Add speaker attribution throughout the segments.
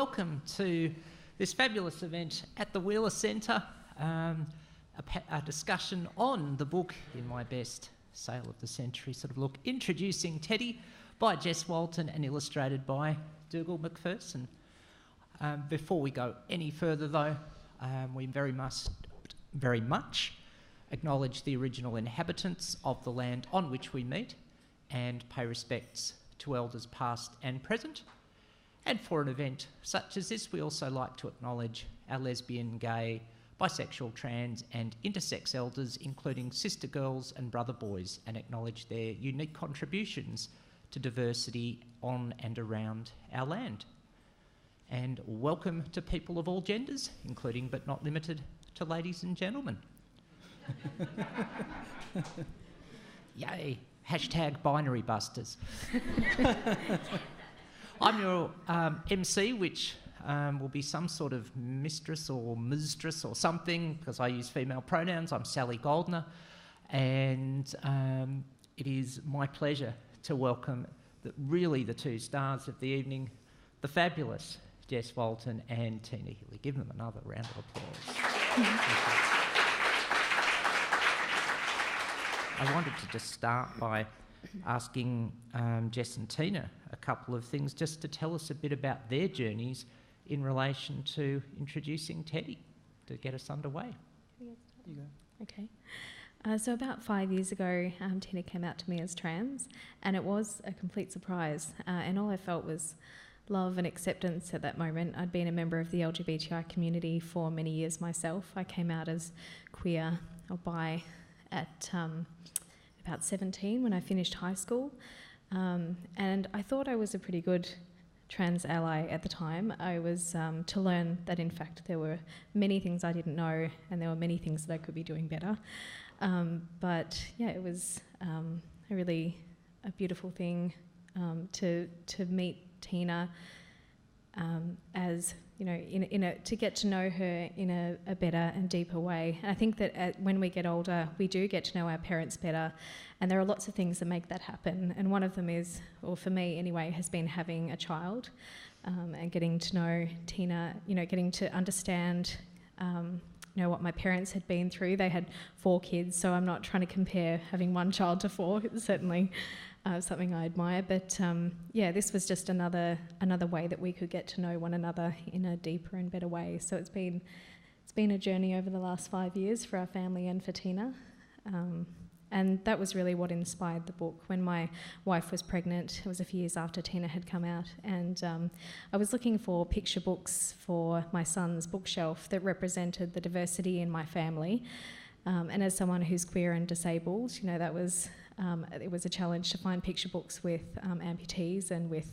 Speaker 1: welcome to this fabulous event at the Wheeler Centre, a discussion on the book, in my best sale of the century sort of look, Introducing Teddy by Jess Walton and illustrated by Dougal McPherson. Before we go any further though, we very much acknowledge the original inhabitants of the land on which we meet and pay respects to elders past and present. And for an event such as this, we also like to acknowledge our lesbian, gay, bisexual, trans and intersex elders, including sister girls and brother boys, and acknowledge their unique contributions to diversity on and around our land. And welcome to people of all genders, including but not limited to ladies and gentlemen. Yay, hashtag binary busters. I'm your MC, which will be some sort of mistress or mistress or something, because I use female pronouns. I'm Sally Goldner, and it is my pleasure to welcome the two stars of the evening, the fabulous Jess Walton and Tina Healy. Give them another round of applause. I wanted to just start by asking Jess and Tina a couple of things just to tell us a bit about their journeys in relation to introducing Teddy, to get us underway.
Speaker 2: You go. Okay. So about 5 years ago, Tina came out to me as trans, and it was a complete surprise. And all I felt was love and acceptance at that moment. I'd been a member of the LGBTI community for many years myself. I came out as queer or bi at about 17 when I finished high school. And I thought I was a pretty good trans ally at the time. I was to learn that in fact there were many things I didn't know and there were many things that I could be doing better. But yeah, it was a beautiful thing to meet Tina as, you know, to get to know her in a better and deeper way. And I think that when we get older, we do get to know our parents better, and there are lots of things that make that happen. And one of them is, or for me anyway, has been having a child and getting to know Tina, you know, getting to understand what my parents had been through. They had 4 kids, so I'm not trying to compare having one child to 4. It's certainly something I admire, but this was just another way that we could get to know one another in a deeper and better way. So it's been a journey over the last 5 years for our family and for Tina, and that was really what inspired the book. When my wife was pregnant, it was a few years after Tina had come out, and I was looking for picture books for my son's bookshelf that represented the diversity in my family. And as someone who's queer and disabled, you know, that was it was a challenge to find picture books with amputees and with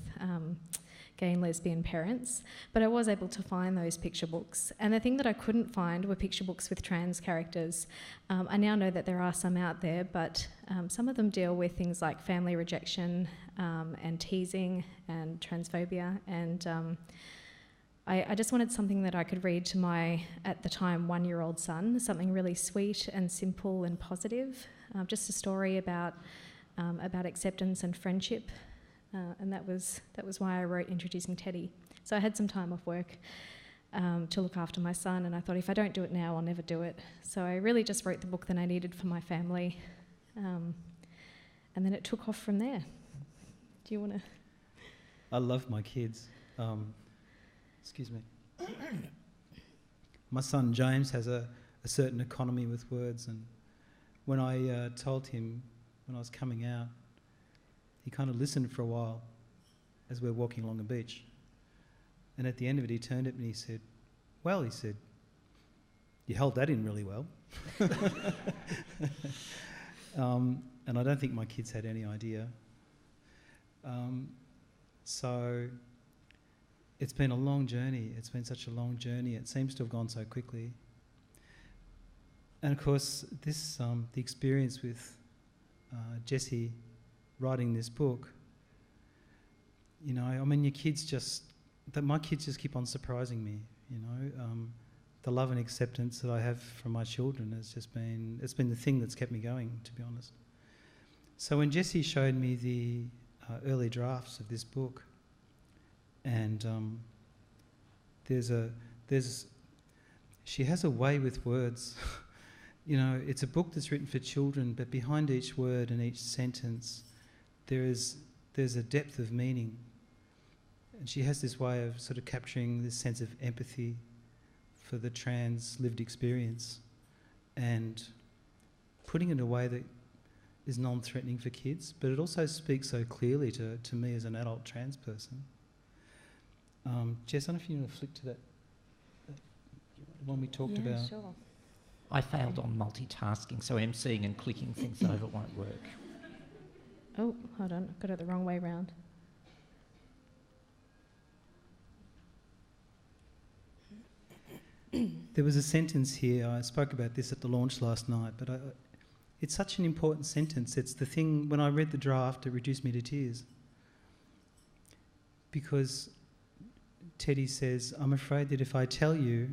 Speaker 2: gay and lesbian parents. But I was able to find those picture books. And the thing that I couldn't find were picture books with trans characters. I now know that there are some out there, but some of them deal with things like family rejection and teasing and transphobia. And I just wanted something that I could read to my, at the time, 1-year-old son, something really sweet and simple and positive, just a story about acceptance and friendship, and that was why I wrote Introducing Teddy. So I had some time off work to look after my son, and I thought if I don't do it now, I'll never do it. So I really just wrote the book that I needed for my family, and then it took off from there. Do you want to?
Speaker 3: I love my kids. Excuse me. My son James has a certain economy with words, and when I told him when I was coming out, he kind of listened for a while as we were walking along the beach. And at the end of it, he turned at me and he said, "Well," he said, "you held that in really well." And I don't think my kids had any idea. So it's been a long journey. It's been such a long journey. It seems to have gone so quickly. And of course, this the experience with Jessie writing this book, you know, I mean, my kids just keep on surprising me, you know. The love and acceptance that I have from my children has just been, it's been the thing that's kept me going, to be honest. So when Jessie showed me the early drafts of this book, and She has a way with words. You know, it's a book that's written for children, but behind each word and each sentence, there's a depth of meaning. And she has this way of sort of capturing this sense of empathy for the trans lived experience and putting it in a way that is non-threatening for kids, but it also speaks so clearly to me as an adult trans person. Jess, I don't know if you want to flick to that one we talked about.
Speaker 2: Yeah, sure.
Speaker 1: I failed on multitasking, so emceeing and clicking things over won't work.
Speaker 2: Oh, hold on, I've got it the wrong way round.
Speaker 3: There was a sentence here, I spoke about this at the launch last night, but it's such an important sentence. It's the thing, when I read the draft, it reduced me to tears. Because Teddy says, I'm afraid that if I tell you,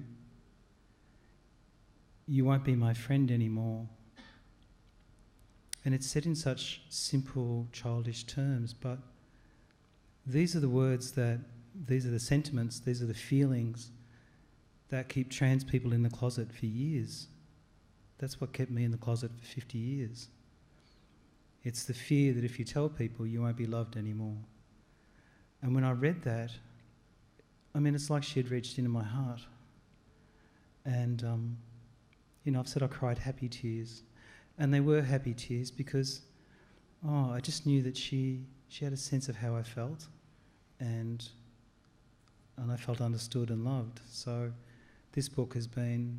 Speaker 3: you won't be my friend anymore. And it's said in such simple, childish terms, but these are the words these are the sentiments, these are the feelings that keep trans people in the closet for years. That's what kept me in the closet for 50 years. It's the fear that if you tell people, you won't be loved anymore. And when I read that, I mean, it's like she had reached into my heart. And, you know, I've said I cried happy tears. And they were happy tears because, I just knew that she had a sense of how I felt, and I felt understood and loved. So this book has been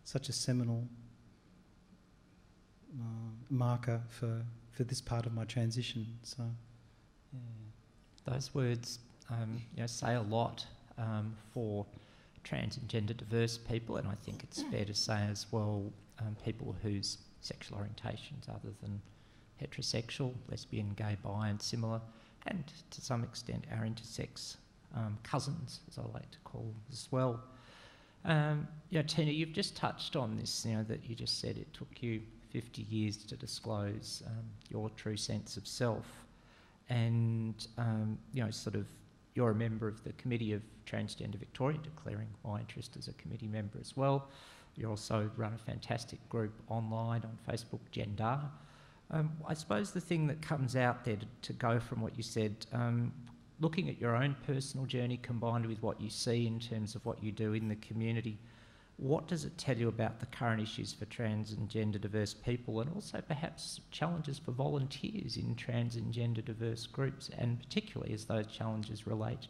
Speaker 3: such a seminal marker for this part of my transition. So, yeah.
Speaker 1: Those words, say a lot for trans and gender diverse people, and I think it's fair to say as well, people whose sexual orientations other than heterosexual, lesbian, gay, bi and similar, and to some extent our intersex cousins, as I like to call them as well. Tina, you've just touched on this, that you just said it took you 50 years to disclose your true sense of self. And, you're a member of the Committee of Transgender Victoria, declaring my interest as a committee member as well. You also run a fantastic group online on Facebook, Gender. I suppose the thing that comes out there to go from what you said, looking at your own personal journey combined with what you see in terms of what you do in the community, what does it tell you about the current issues for trans and gender diverse people, and also perhaps challenges for volunteers in trans and gender diverse groups, and particularly as those challenges relate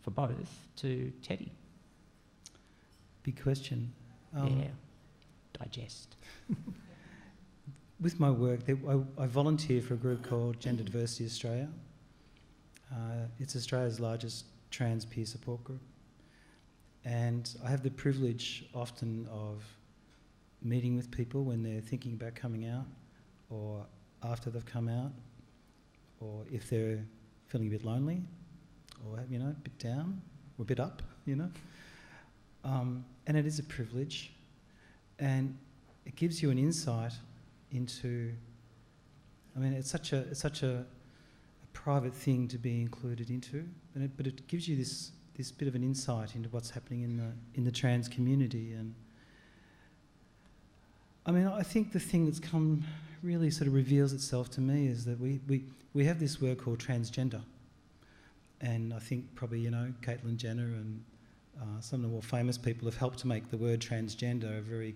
Speaker 1: for both to Teddy?
Speaker 3: Big question.
Speaker 1: Digest.
Speaker 3: With my work, I volunteer for a group called Gender Diversity Australia. It's Australia's largest trans peer support group. And I have the privilege often of meeting with people when they're thinking about coming out, or after they've come out, or if they're feeling a bit lonely, or, a bit down, or a bit up, And it is a privilege. And it gives you an insight into, it's such a private thing to be included into, but it gives you this bit of an insight into what's happening in the trans community. And I think the thing that's come really sort of reveals itself to me is that we have this word called transgender, and I think probably Caitlyn Jenner and some of the more famous people have helped to make the word transgender a very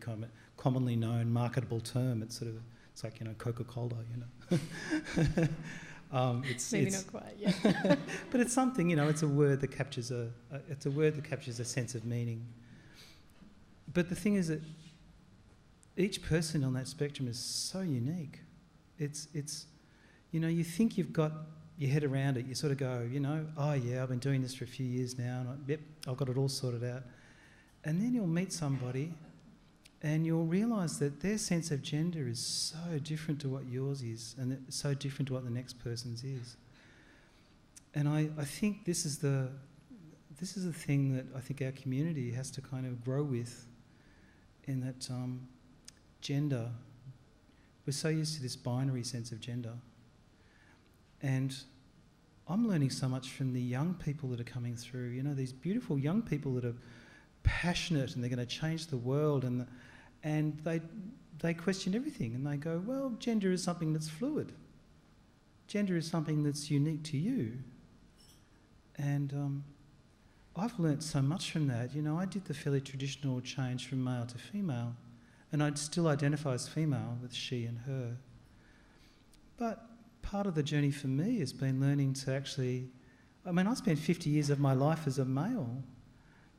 Speaker 3: commonly known, marketable term. It's like Coca-Cola,
Speaker 2: Maybe not quite, yeah.
Speaker 3: But it's something, it's a word that captures a sense of meaning. But the thing is that each person on that spectrum is so unique. It's you think you've got your head around it. You sort of go, oh yeah, I've been doing this for a few years now, and I've got it all sorted out. And then you'll meet somebody and you'll realise that their sense of gender is so different to what yours is, and it's so different to what the next person's is. And I think this is the thing that I think our community has to kind of grow with, in that gender, we're so used to this binary sense of gender. And I'm learning so much from the young people that are coming through, you know, these beautiful young people that are passionate and they're going to change the world, and they question everything, and they go, well, gender is something that's fluid. Gender is something that's unique to you. And I've learnt so much from that. You know, I did the fairly traditional change from male to female, and I'd still identify as female with she and her. But part of the journey for me has been learning to actually... I mean, I spent 50 years of my life as a male,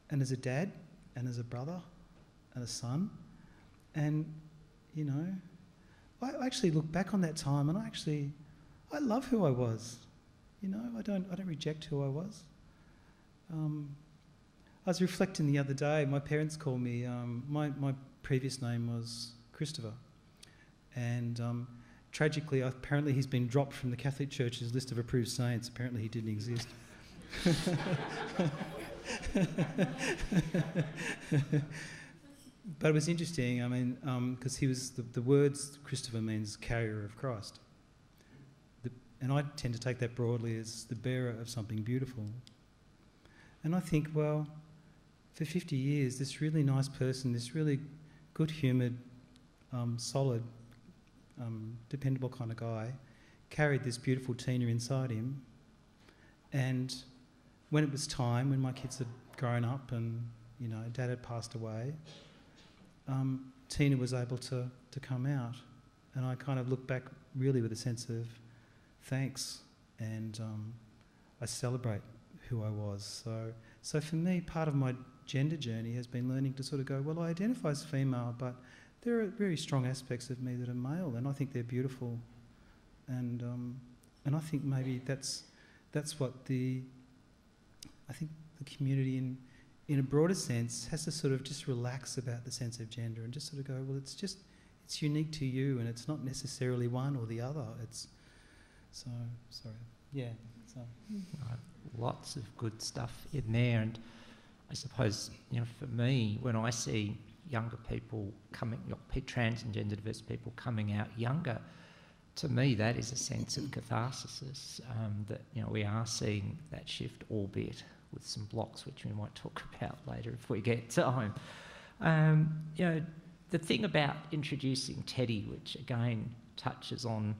Speaker 3: and as a dad, and as a brother, and a son. And, you know, I actually look back on that time, and I love who I was. You know, I don't reject who I was. I was reflecting the other day, my parents called me, my previous name was Christopher, and tragically, apparently he's been dropped from the Catholic Church's list of approved saints. Apparently he didn't exist. But it was interesting, I mean, because he was, the words Christopher means carrier of Christ. And I tend to take that broadly as the bearer of something beautiful. And I think, well, for 50 years, this really nice person, this really good-humoured, solid, dependable kind of guy, carried this beautiful Tina inside him. And when it was time, when my kids had grown up and, you know, Dad had passed away, Tina was able to come out. And I kind of look back really with a sense of thanks, and I celebrate who I was. So for me, part of my gender journey has been learning to sort of go, well, I identify as female, but there are very strong aspects of me that are male, and I think they're beautiful. And I think maybe that's what I think the community in a broader sense has to sort of just relax about the sense of gender and just sort of go, well, it's unique to you, and it's not necessarily one or the other.
Speaker 1: Lots of good stuff in there, and I suppose, you know, for me, when I see younger people transgender diverse people coming out younger, to me that is a sense of catharsis, that, you know, we are seeing that shift, albeit with some blocks which we might talk about later if we get time. You know, the thing about introducing Teddy, which again touches on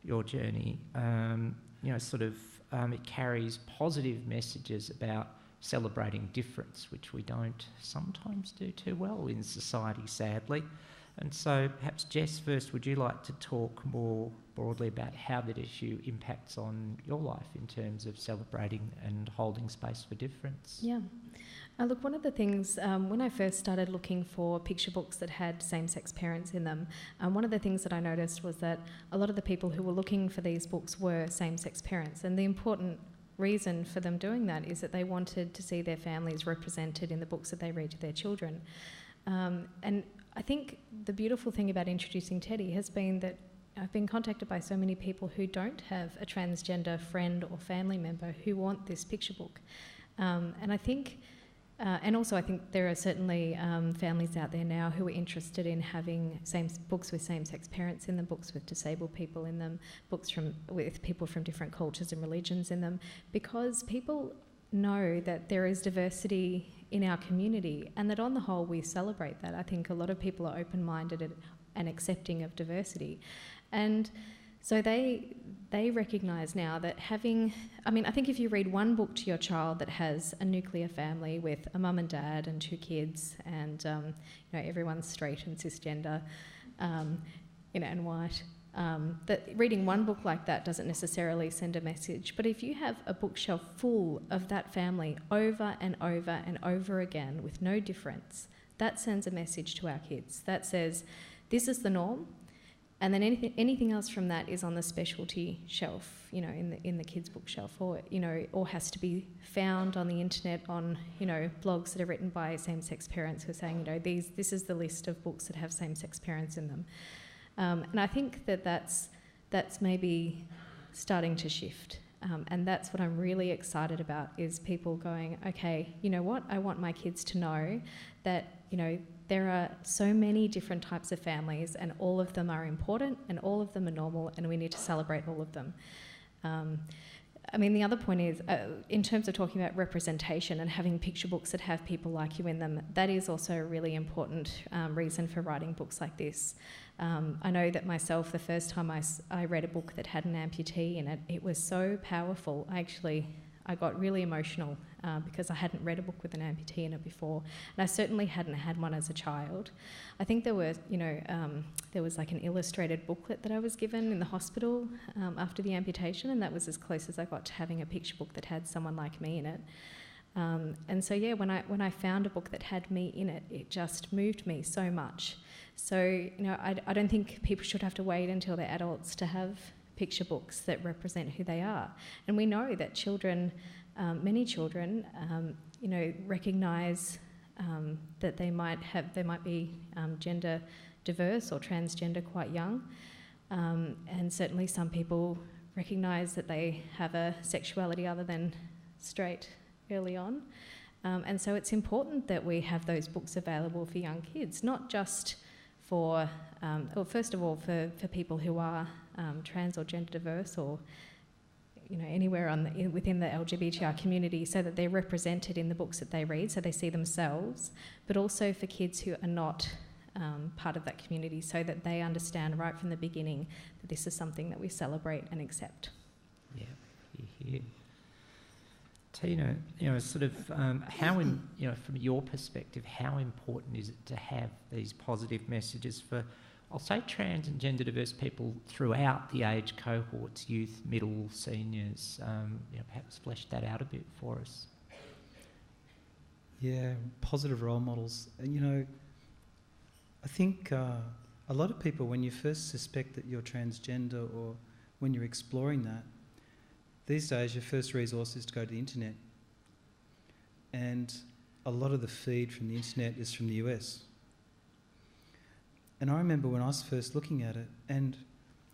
Speaker 1: your journey, you know, sort of it carries positive messages about celebrating difference, which we don't sometimes do too well in society, sadly. And so perhaps, Jess, first, would you like to talk more broadly about how that issue impacts on your life in terms of celebrating and holding space for difference?
Speaker 2: Yeah. Look, one of the things, when I first started looking for picture books that had same-sex parents in them, one of the things that I noticed was that a lot of the people who were looking for these books were same-sex parents, and the important reason for them doing that is that they wanted to see their families represented in the books that they read to their children. And I think the beautiful thing about introducing Teddy has been that I've been contacted by so many people who don't have a transgender friend or family member who want this picture book. And I think... and also I think there are certainly families out there now who are interested in having books with same-sex parents in them, books with disabled people in them, books with people from different cultures and religions in them, because people know that there is diversity in our community and that on the whole we celebrate that. I think a lot of people are open-minded and accepting of diversity. And so they recognise now that I think if you read one book to your child that has a nuclear family with a mum and dad and 2 kids and, you know, everyone's straight and cisgender, you know, and white, that reading one book like that doesn't necessarily send a message. But if you have a bookshelf full of that family over and over and over again with no difference, that sends a message to our kids. That says, this is the norm. And then anything else from that is on the specialty shelf, you know, in the kids' bookshelf, or, you know, or has to be found on the internet on, you know, blogs that are written by same-sex parents who are saying, you know, this is the list of books that have same-sex parents in them. And I think that's maybe starting to shift. And that's what I'm really excited about, is people going, okay, you know what, I want my kids to know that, you know, there are so many different types of families and all of them are important and all of them are normal and we need to celebrate all of them. I mean, the other point is, in terms of talking about representation and having picture books that have people like you in them, that is also a really important reason for writing books like this. I know that myself, the first time I read a book that had an amputee in it, it was so powerful. I got really emotional because I hadn't read a book with an amputee in it before, and I certainly hadn't had one as a child. I think there were, there was like an illustrated booklet that I was given in the hospital after the amputation, and that was as close as I got to having a picture book that had someone like me in it. And so yeah, when I found a book that had me in it, it just moved me so much. So I don't think people should have to wait until they're adults to have picture books that represent who they are. And we know that children, many children, recognise that they might be gender diverse or transgender quite young, and certainly some people recognise that they have a sexuality other than straight early on. And so it's important that we have those books available for young kids, not just for, first of all, for people who are trans or gender diverse, or anywhere within the LGBTI community, so that they're represented in the books that they read, so they see themselves, but also for kids who are not part of that community, so that they understand right from the beginning that this is something that we celebrate and accept.
Speaker 1: Yeah. Tina, sort of how, from your perspective, how important is it to have these positive messages for, I'll say, trans and gender diverse people throughout the age cohorts, youth, middle, seniors? Perhaps flesh that out a bit for us.
Speaker 3: Yeah, positive role models. I think a lot of people, when you first suspect that you're transgender, or when you're exploring that, these days your first resource is to go to the internet. And a lot of the feed from the internet is from the US. And I remember when I was first looking at it, and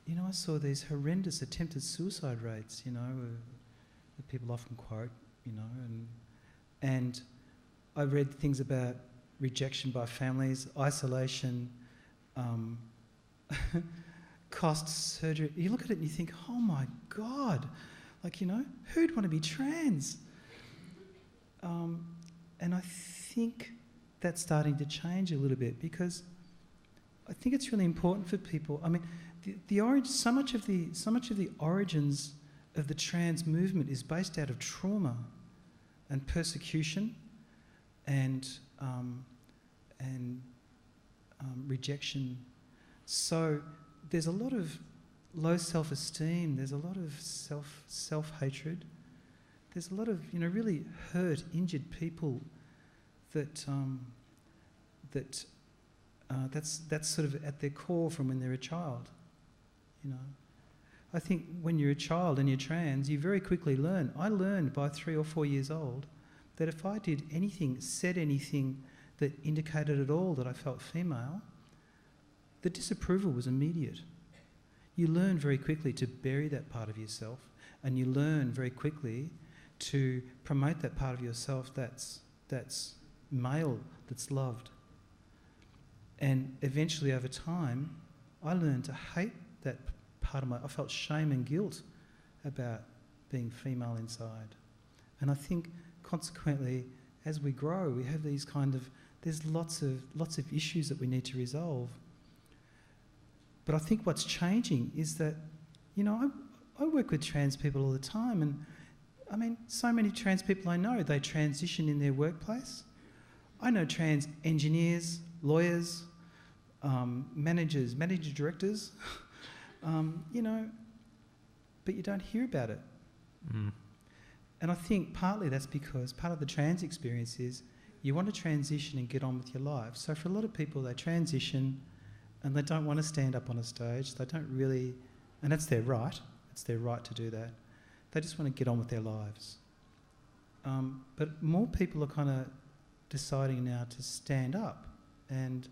Speaker 3: I saw these horrendous attempted suicide rates, that people often quote, and I read things about rejection by families, isolation, costs, surgery. You look at it and you think, oh my God, who'd want to be trans? And I think that's starting to change a little bit, because I think it's really important for people. I mean, so much of the origins of the trans movement is based out of trauma and persecution and rejection. So there's a lot of low self-esteem. There's a lot of self-hatred. There's a lot of really hurt, injured people that's sort of at their core from when they're a child. I think when you're a child and you're trans, you very quickly learn. I learned by 3 or 4 years old that if I did anything, said anything that indicated at all that I felt female, the disapproval was immediate. You learn very quickly to bury that part of yourself, and you learn very quickly to promote that part of yourself that's male, that's loved. And eventually, over time, I learned to hate that part of I felt shame and guilt about being female inside. And I think, consequently, as we grow, we have these there's lots of issues that we need to resolve. But I think what's changing is that, I work with trans people all the time, and I mean, so many trans people I know, they transition in their workplace. I know trans engineers, lawyers, managers, managing directors, but you don't hear about it.
Speaker 1: Mm.
Speaker 3: And I think partly that's because part of the trans experience is you want to transition and get on with your life. So for a lot of people, they transition and they don't want to stand up on a stage. They don't really, and that's their right. It's their right to do that. They just want to get on with their lives. But more people are kind of deciding now to stand up and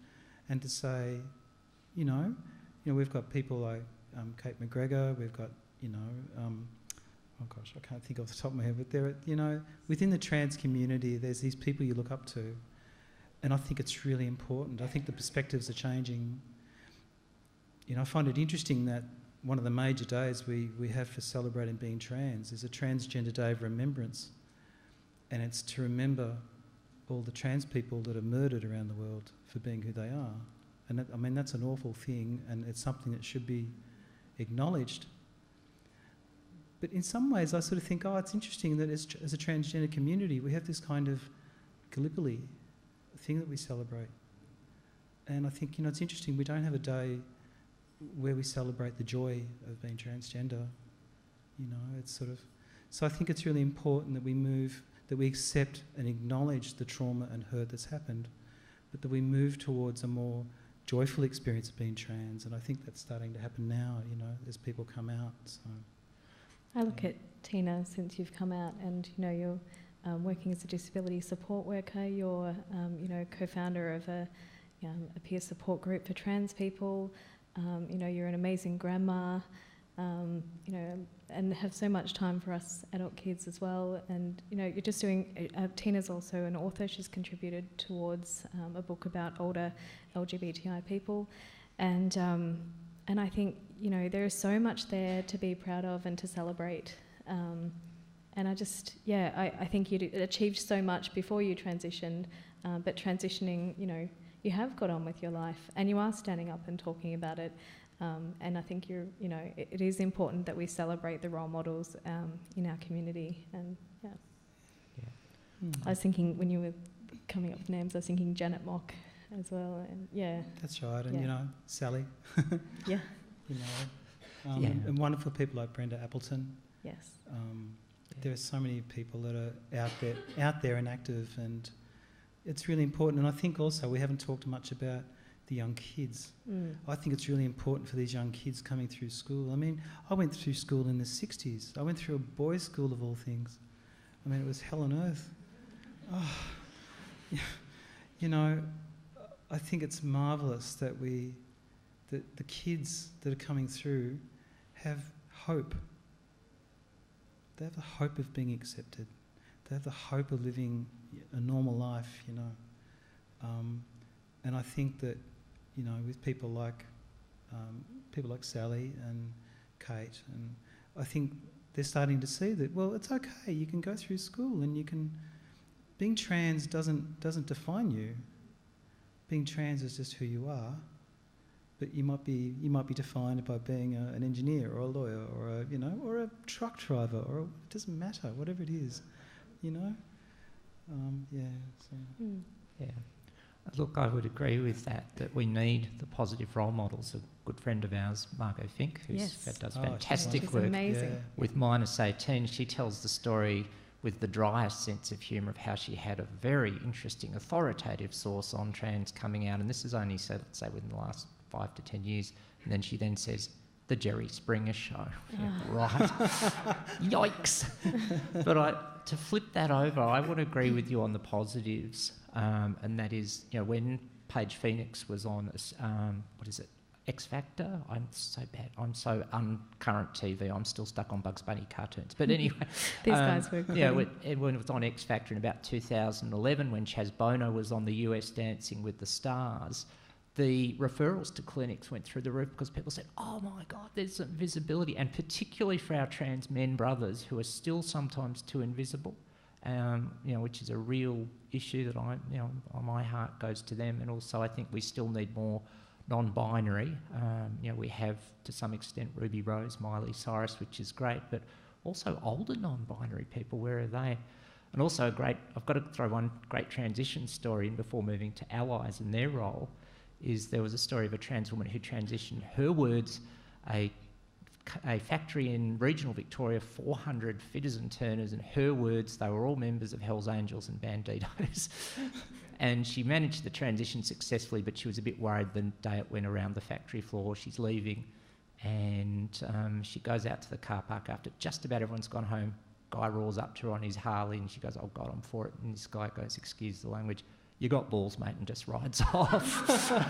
Speaker 3: to say, we've got people like Kate McGregor, we've got, oh gosh, I can't think off the top of my head, but there are, within the trans community, there's these people you look up to, and I think it's really important. I think the perspectives are changing. I find it interesting that one of the major days we have for celebrating being trans is a Transgender Day of Remembrance, and it's to remember all the trans people that are murdered around the world for being who they are. And that, I mean, that's an awful thing, and it's something that should be acknowledged. But in some ways I sort of think, it's interesting that as a transgender community we have this kind of Gallipoli thing that we celebrate. And I think, it's interesting, we don't have a day where we celebrate the joy of being transgender. It's sort of... So I think it's really important that we accept and acknowledge the trauma and hurt that's happened, but that we move towards a more joyful experience of being trans. And I think that's starting to happen now, as people come out. So
Speaker 2: I look at Tina, since you've come out, and you're working as a disability support worker. You're co-founder of a peer support group for trans people. You're an amazing grandma. And have so much time for us adult kids as well. And you're just doing. Tina's also an author. She's contributed towards a book about older LGBTI people, and I think there is so much there to be proud of and to celebrate. And I just, I think you achieved so much before you transitioned, but transitioning, you have got on with your life and you are standing up and talking about it. And I think it is important that we celebrate the role models in our community. And I was thinking, when you were coming up with names, I was thinking Janet Mock as well. And
Speaker 3: that's right. And Sally.
Speaker 2: Yeah.
Speaker 3: And wonderful people like Brenda Appleton.
Speaker 2: Yes.
Speaker 3: There are so many people that are out there and active, and it's really important. And I think also we haven't talked much about the young kids. I think it's really important for these young kids coming through school. I mean, I went through school in the 60s. I went through a boys' school of all things. I mean, it was hell on earth. I think it's marvellous that the kids that are coming through have hope. They have the hope of being accepted. They have the hope of living a normal life, and I think that, with people like Sally and Kate, and I think they're starting to see that, well, it's okay, you can go through school and being trans doesn't define you. Being trans is just who you are, but you might be defined by being an engineer or a lawyer or a truck driver, or it doesn't matter, whatever it is,
Speaker 1: Look, I would agree with that we need the positive role models. A good friend of ours, Margot Fink, who does fantastic work with Minus 18. She tells the story with the driest sense of humour of how she had a very interesting authoritative source on trans coming out, and this is only, let's say, within the last 5 to 10 years, and then she says, the Jerry Springer Show. Right. Yikes. But to flip that over, I would agree with you on the positives, and that is, when Paige Phoenix was on, X Factor? I'm so bad. I'm so uncurrent TV. I'm still stuck on Bugs Bunny cartoons. But anyway.
Speaker 2: These guys were great.
Speaker 1: When it was on X Factor in about 2011, when Chaz Bono was on the US Dancing with the Stars, the referrals to clinics went through the roof because people said, oh my God, there's some visibility, and particularly for our trans men brothers who are still sometimes too invisible, which is a real issue that my heart goes to them. And also I think we still need more non-binary. We have to some extent Ruby Rose, Miley Cyrus, which is great, but also older non-binary people, where are they? And also I've got to throw one great transition story in before moving to allies and their role. There was a story of a trans woman who transitioned, her words, a factory in regional Victoria, 400 fitters and turners, and her words, they were all members of Hells Angels and Banditos. And she managed the transition successfully, but she was a bit worried the day it went around the factory floor. She's leaving, and she goes out to the car park after just about everyone's gone home. Guy roars up to her on his Harley, and she goes, oh God, I'm for it. And this guy goes, excuse the language, you got balls, mate, and just rides off.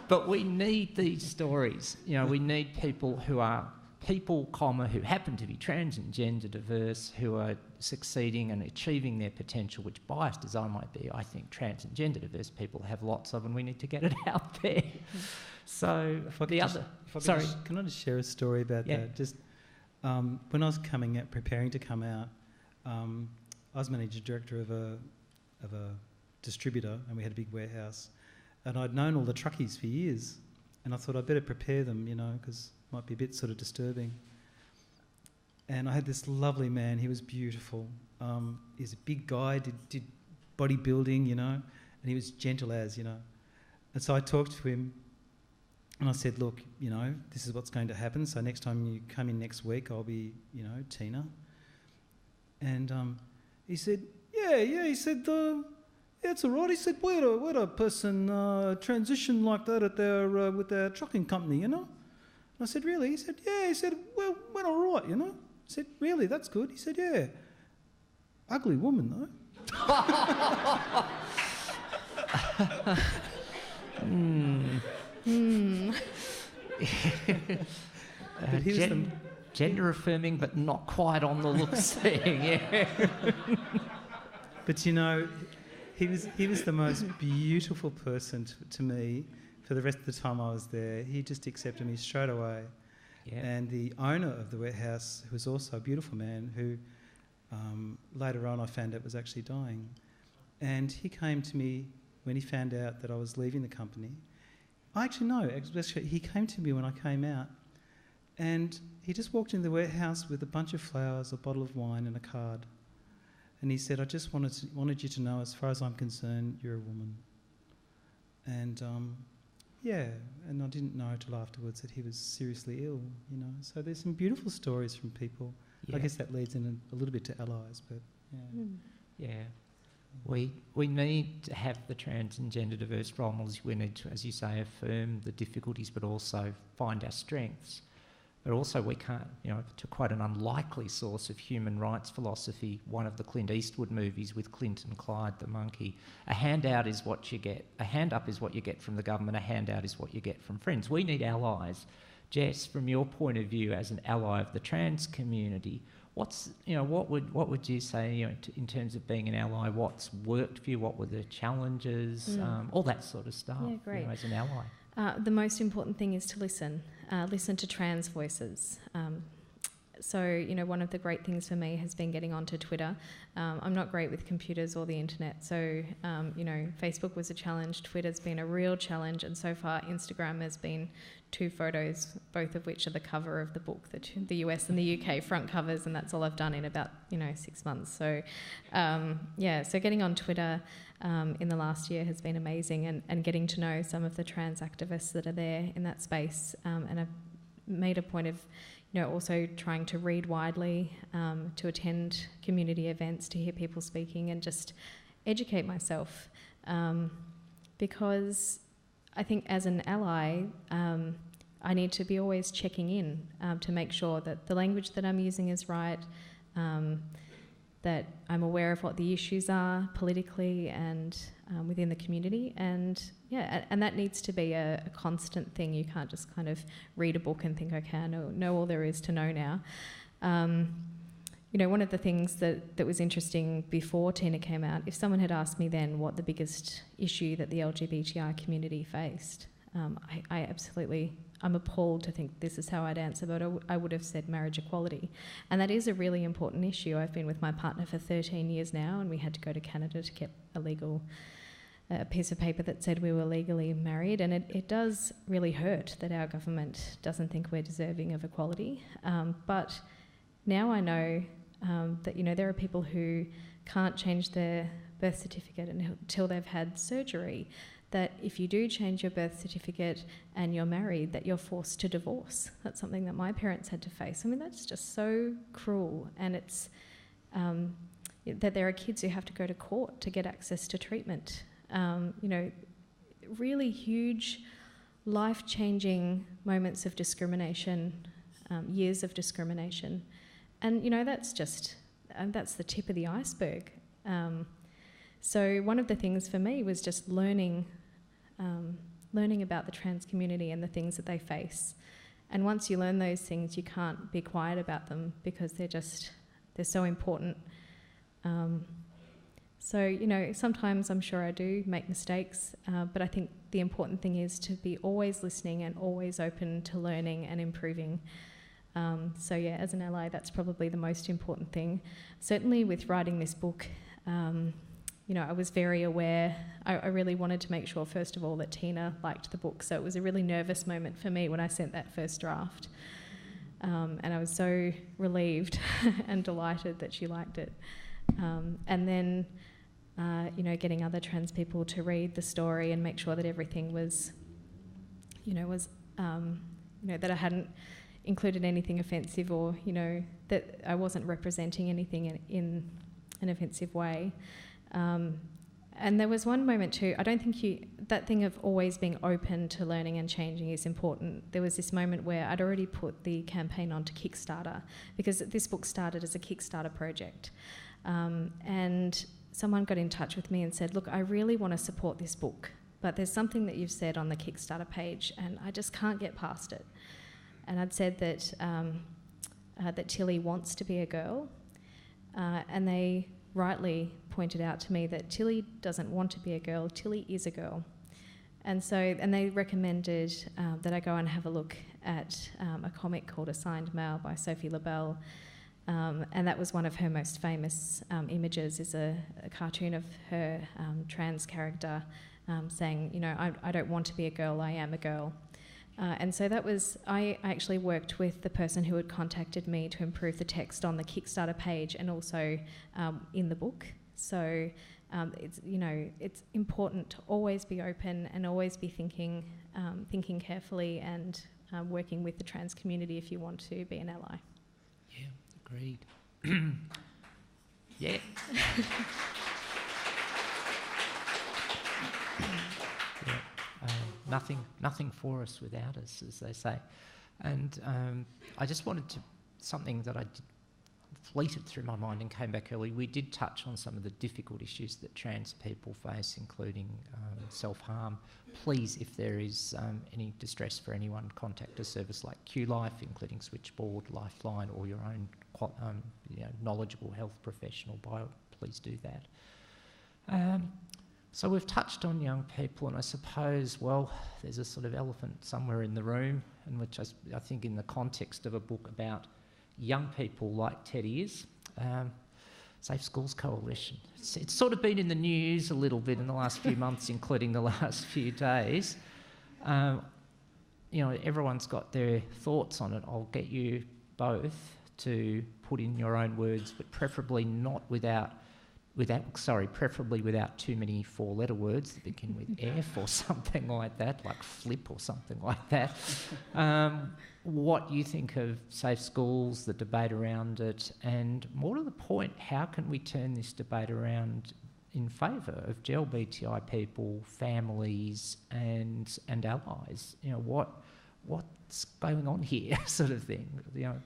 Speaker 1: But we need these stories. We need people who are who happen to be trans and gender diverse, who are succeeding and achieving their potential, which, biased as I might be, I think trans and gender diverse people have lots of, and we need to get it out there. So the other...
Speaker 3: Sorry. Can I just share a story about that? Just when I was preparing to come out, I was managing director of a distributor, and we had a big warehouse, and I'd known all the truckies for years, and I thought I'd better prepare them, because it might be a bit sort of disturbing. And I had this lovely man. He was beautiful. He's a big guy, did bodybuilding, and he was gentle as, And so I talked to him, and I said, look, this is what's going to happen. So next time you come in next week, I'll be, Tina. And he said, yeah. He said, yeah, it's all right. He said, we had a person transition like that at with their trucking company, And I said, really? He said, yeah. He said, well, went all right, I said, really? That's good. He said, yeah. Ugly woman, though.
Speaker 1: But he was gender affirming, but not quite on the looks thing. Yeah.
Speaker 3: But he was the most beautiful person to me for the rest of the time I was there. He just accepted me straight away. Yeah. And the owner of the warehouse, who was also a beautiful man, who later on I found out was actually dying. And he came to me when he found out that I was leaving the company. He came to me when I came out, and he just walked into the warehouse with a bunch of flowers, a bottle of wine and a card. And he said, I just wanted you to know, as far as I'm concerned, you're a woman. And and I didn't know till afterwards that he was seriously ill, So there's some beautiful stories from people. Yeah. I guess that leads in a little bit to allies, but yeah.
Speaker 1: Yeah. We need to have the trans and gender diverse role models. We need to, as you say, affirm the difficulties, but also find our strengths. But also we can't, to quote an unlikely source of human rights philosophy, one of the Clint Eastwood movies with Clint and Clyde the monkey, a handout is what you get. A hand up is what you get from the government. A handout is what you get from friends. We need allies. Jess, from your point of view as an ally of the trans community, what would you say, in terms of being an ally? What's worked for you? What were the challenges? All that sort of stuff.
Speaker 2: Yeah, great.
Speaker 1: As an ally.
Speaker 2: The most important thing is to listen. Listen to trans voices. So, one of the great things for me has been getting onto Twitter. I'm not great with computers or the internet, so, Facebook was a challenge, Twitter's been a real challenge, and so far Instagram has been 2 photos, both of which are the cover of the book, the US and the UK front covers, and that's all I've done in about, 6 months. So, so getting on Twitter in the last year has been amazing, and getting to know some of the trans activists that are there in that space, and I've made a point of also trying to read widely, to attend community events, to hear people speaking, and just educate myself. Because I think as an ally, I need to be always checking in to make sure that the language that I'm using is right, that I'm aware of what the issues are politically and within the community, and that needs to be a constant thing. You can't just kind of read a book and think, okay, I know all there is to know now. One of the things that was interesting before Tina came out, if someone had asked me then what the biggest issue that the LGBTI community faced, I'm appalled to think this is how I'd answer, but I would have said marriage equality. And that is a really important issue. I've been with my partner for 13 years now, and we had to go to Canada to get a piece of paper that said we were legally married, and it does really hurt that our government doesn't think we're deserving of equality. But now I know that there are people who can't change their birth certificate until they've had surgery, that if you do change your birth certificate and you're married, that you're forced to divorce. That's something that my parents had to face. I mean, that's just so cruel, and it's that there are kids who have to go to court to get access to treatment. Really huge, life-changing moments of discrimination, years of discrimination. And, that's that's the tip of the iceberg. So one of the things for me was just learning about the trans community and the things that they face. And once you learn those things, you can't be quiet about them, because they're so important. So, you know, sometimes I'm sure I do make mistakes, but I think the important thing is to be always listening and always open to learning and improving. So yeah, as an ally, that's probably the most important thing. Certainly with writing this book, you know, I was very aware. I really wanted to make sure, first of all, that Tina liked the book. So it was a really nervous moment for me when I sent that first draft. And I was so relieved and delighted that she liked it. And then, you know, getting other trans people to read the story and make sure that everything was, you know, that I hadn't included anything offensive, or, you know, that I wasn't representing anything in an offensive way. And there was one moment too, I don't think that thing of always being open to learning and changing is important. There was this moment where I'd already put the campaign onto Kickstarter, because this book started as a Kickstarter project. And someone got in touch with me and said, look, I really want to support this book, but there's something that you've said on the Kickstarter page and I just can't get past it. And I'd said that that Tilly wants to be a girl, and they rightly pointed out to me that Tilly doesn't want to be a girl, Tilly is a girl. And they recommended that I go and have a look at a comic called Assigned Male by Sophie Labelle. And that was one of her most famous images, is a cartoon of her trans character saying, you know, I don't want to be a girl, I am a girl. And so I actually worked with the person who had contacted me to improve the text on the Kickstarter page and also in the book. So it's, you know, it's important to always be open and always be thinking carefully and working with the trans community if you want to be an ally.
Speaker 1: Yeah, agreed. Yeah. Nothing for us without us, as they say. And I just wanted to, something that I fleeted through my mind and came back early, we did touch on some of the difficult issues that trans people face, including self-harm. Please, if there is any distress for anyone, contact a service like QLife, including Switchboard, Lifeline, or your own knowledgeable health professional. Please do that. So we've touched on young people, and I suppose, well, there's a sort of elephant somewhere in the room, in which I think in the context of a book about young people like Teddy is, Safe Schools Coalition. It's sort of been in the news a little bit in the last few months, including the last few days. You know, everyone's got their thoughts on it. I'll get you both to put in your own words, but preferably preferably without too many four-letter words that begin with F or something like that, like flip or something like that. What you think of Safe Schools, the debate around it, and more to the point, how can we turn this debate around in favour of LGBTI people, families, and allies? You know, what's going on here, sort of thing. You know,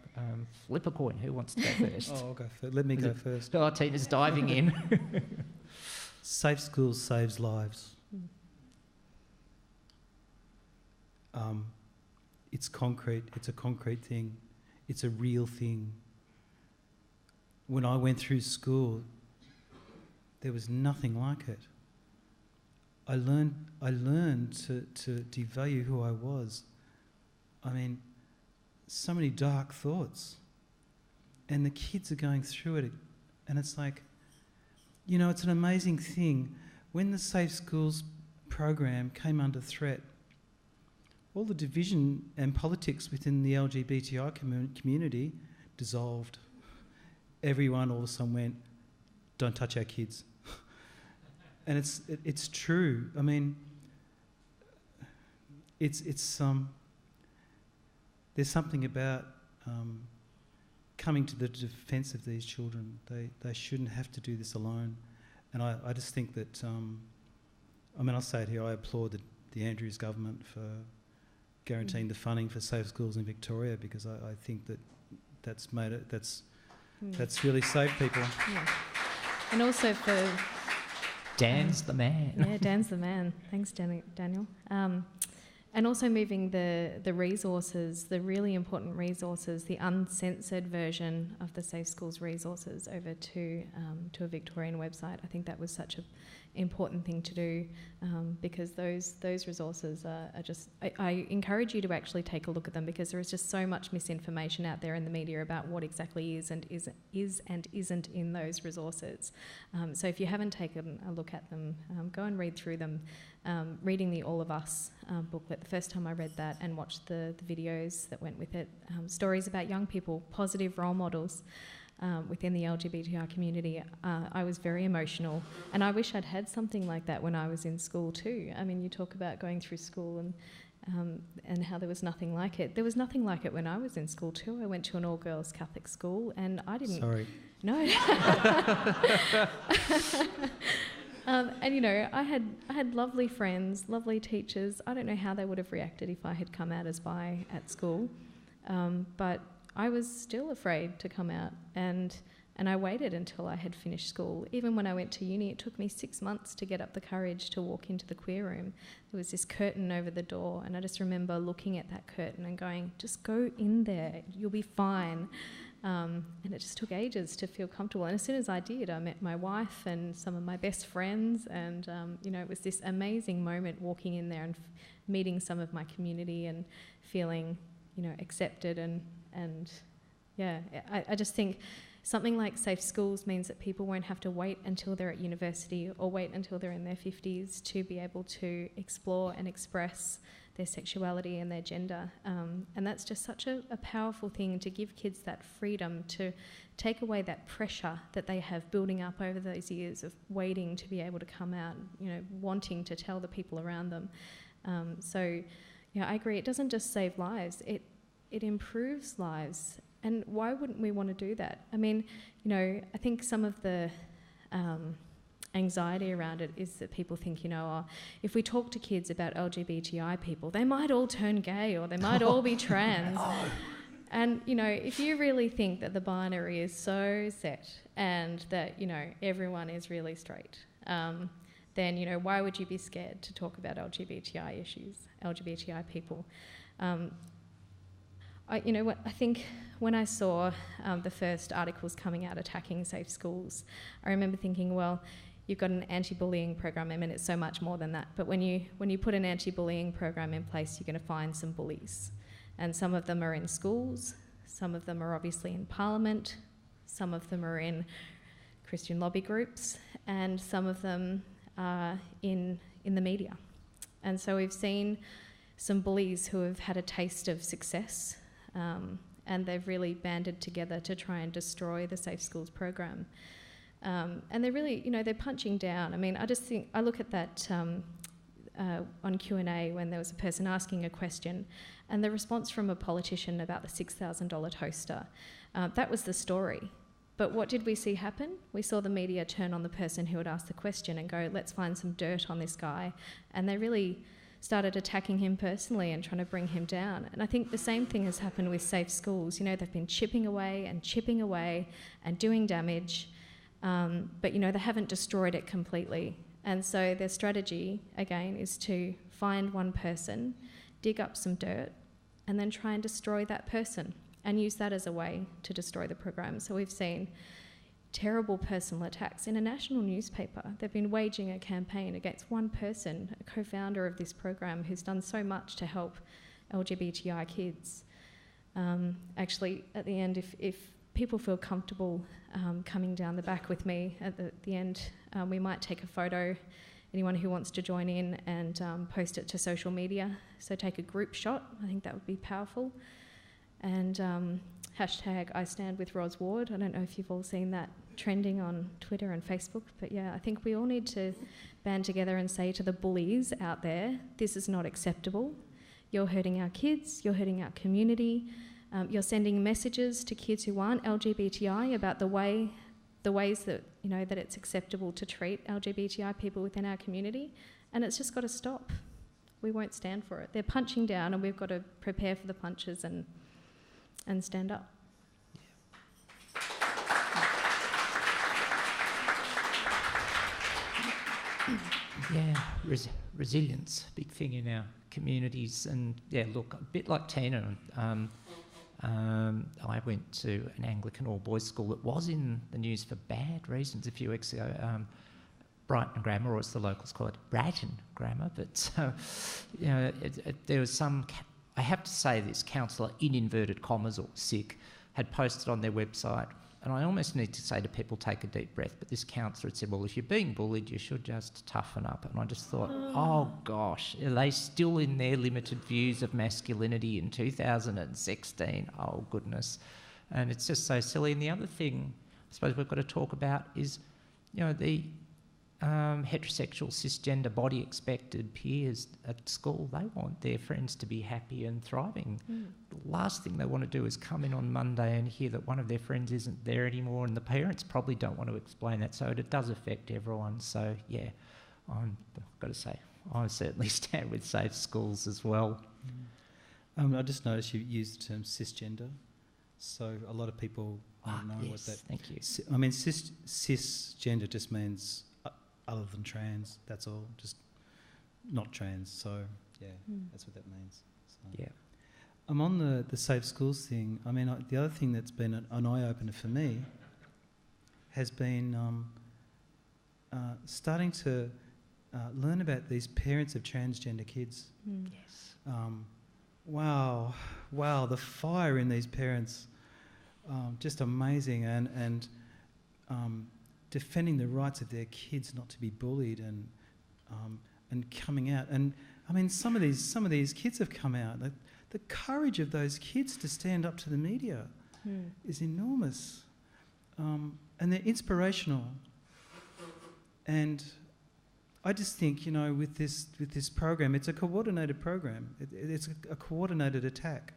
Speaker 1: flip a coin. Who wants to go first?
Speaker 3: I'll go first. Let me go first.
Speaker 1: Oh, Tina's diving in.
Speaker 3: Safe Schools saves lives. It's concrete. It's a concrete thing. It's a real thing. When I went through school, there was nothing like it. I learned to devalue who I was. I mean, so many dark thoughts. And the kids are going through it. And it's like, you know, it's an amazing thing. When the Safe Schools program came under threat, all the division and politics within the LGBTI community dissolved. Everyone all of a sudden went, don't touch our kids. And it's true. I mean, there's something about coming to the defence of these children. They shouldn't have to do this alone. And I just think that, I'll say it here, I applaud the Andrews government for guaranteeing the funding for Safe Schools in Victoria, because I think that's really saved people.
Speaker 2: Yeah. And also for...
Speaker 1: Dan's the man.
Speaker 2: Yeah, Dan's the man. Thanks, Daniel. And also moving the resources, the really important resources, the uncensored version of the Safe Schools resources over to a Victorian website. I think that was such an important thing to do, because those resources are just... I encourage you to actually take a look at them, because there is just so much misinformation out there in the media about what exactly is and isn't in those resources. So if you haven't taken a look at them, go and read through them. Reading the All of Us booklet, the first time I read that and watched the videos that went with it, stories about young people, positive role models within the LGBTI community, I was very emotional, and I wish I'd had something like that when I was in school too. I mean, you talk about going through school and how there was nothing like it. There was nothing like it when I was in school too. I went to an all-girls Catholic school, and I didn't...
Speaker 3: Sorry.
Speaker 2: No. And you know, I had lovely friends, lovely teachers. I don't know how they would have reacted if I had come out as bi at school, but I was still afraid to come out, and I waited until I had finished school. Even when I went to uni, it took me 6 months to get up the courage to walk into the queer room. There was this curtain over the door, and I just remember looking at that curtain and going, just go in there, you'll be fine. And it just took ages to feel comfortable. And as soon as I did, I met my wife and some of my best friends, and you know, it was this amazing moment walking in there and meeting some of my community and feeling, you know, accepted. And yeah, I just think something like Safe Schools means that people won't have to wait until they're at university or wait until they're in their 50s to be able to explore and express their sexuality and their gender. And that's just such a powerful thing, to give kids that freedom, to take away that pressure that they have building up over those years of waiting to be able to come out, you know, wanting to tell the people around them. So, yeah, I agree. It doesn't just save lives, it improves lives. And why wouldn't we want to do that? I mean, you know, I think some of the anxiety around it is that people think, you know, oh, if we talk to kids about LGBTI people, they might all turn gay or they might all be trans. And, you know, if you really think that the binary is so set and that, you know, everyone is really straight, then, you know, why would you be scared to talk about LGBTI issues, LGBTI people? You know what, I think when I saw the first articles coming out attacking Safe Schools, I remember thinking, well, you've got an anti-bullying program. I mean, it's so much more than that. But when you put an anti-bullying program in place, you're going to find some bullies. And some of them are in schools, some of them are obviously in Parliament, some of them are in Christian lobby groups, and some of them are in the media. And so we've seen some bullies who have had a taste of success, and they've really banded together to try and destroy the Safe Schools program. And they're really, you know, they're punching down. I mean, I just think, I look at that on Q&A when there was a person asking a question, and the response from a politician about the $6,000 toaster, that was the story. But what did we see happen? We saw the media turn on the person who had asked the question and go, let's find some dirt on this guy. And they really started attacking him personally and trying to bring him down. And I think the same thing has happened with Safe Schools. You know, they've been chipping away and doing damage, but, you know, they haven't destroyed it completely. And so their strategy, again, is to find one person, dig up some dirt, and then try and destroy that person and use that as a way to destroy the program. So we've seen terrible personal attacks in a national newspaper. They've been waging a campaign against one person, a co-founder of this program who's done so much to help LGBTI kids. Actually, at the end, if people feel comfortable coming down the back with me at the end, we might take a photo, anyone who wants to join in, and post it to social media. So take a group shot. I think that would be powerful. And hashtag I stand with Ros Ward. I don't know if you've all seen that trending on Twitter and Facebook, but yeah, I think we all need to band together and say to the bullies out there, this is not acceptable. You're hurting our kids, you're hurting our community, you're sending messages to kids who aren't LGBTI about the ways that, you know, that it's acceptable to treat LGBTI people within our community, and it's just got to stop. We won't stand for it. They're punching down, and we've got to prepare for the punches and stand up.
Speaker 1: Yeah, resilience, big thing in our communities. And yeah, look, a bit like Tina, I went to an Anglican all-boys school that was in the news for bad reasons a few weeks ago. Brighton Grammar, or as the locals call it, Bratton Grammar. But you know, there was some. I have to say, this counsellor, in inverted commas or sick, had posted on their website, and I almost need to say to people, take a deep breath, but this counsellor had said, well, if you're being bullied, you should just toughen up. And I just thought, oh gosh, are they still in their limited views of masculinity in 2016? Oh goodness. And it's just so silly. And the other thing I suppose we've got to talk about is, you know, the heterosexual cisgender body expected peers at school. They want their friends to be happy and thriving. The last thing they want to do is come in on Monday and hear that one of their friends isn't there anymore, and the parents probably don't want to explain that, so it does affect everyone. So yeah, I've got to say, I certainly stand with safe schools as well.
Speaker 3: I just noticed you used the term cisgender, so a lot of people don't know what that...
Speaker 1: Thank you.
Speaker 3: I mean, cisgender just means other than trans, that's all, just not trans. So yeah, that's what that means. So.
Speaker 1: Yeah.
Speaker 3: I'm on the safe schools thing. I mean, the other thing that's been an eye-opener for me has been starting to learn about these parents of transgender kids.
Speaker 1: Yes.
Speaker 3: Wow, the fire in these parents, just amazing, and defending the rights of their kids not to be bullied, and coming out. And I mean, some of these kids have come out. The courage of those kids to stand up to the media is enormous, and they're inspirational. And I just think, you know, with this program, it's a coordinated program. It's a coordinated attack,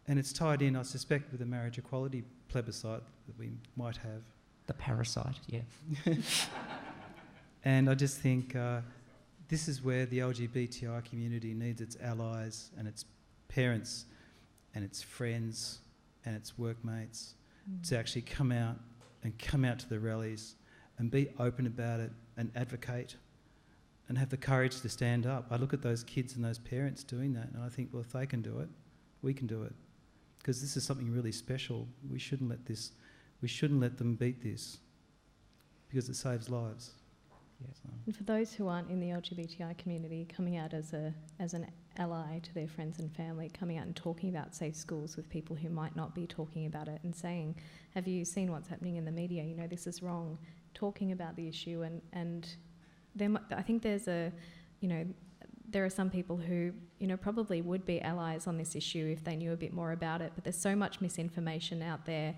Speaker 3: and it's tied in, I suspect, with the marriage equality plebiscite that we might have.
Speaker 1: The parasite, yeah.
Speaker 3: And I just think this is where the LGBTI community needs its allies and its parents and its friends and its workmates to actually come out to the rallies and be open about it and advocate and have the courage to stand up. I look at those kids and those parents doing that, and I think, well, if they can do it, we can do it. Because this is something really special. We shouldn't let them beat this, because it saves lives.
Speaker 1: Yeah.
Speaker 3: So.
Speaker 2: And for those who aren't in the LGBTI community, coming out as an ally to their friends and family, coming out and talking about safe schools with people who might not be talking about it, and saying, have you seen what's happening in the media? You know, this is wrong. Talking about the issue, and I think there are some people who, you know, probably would be allies on this issue if they knew a bit more about it, but there's so much misinformation out there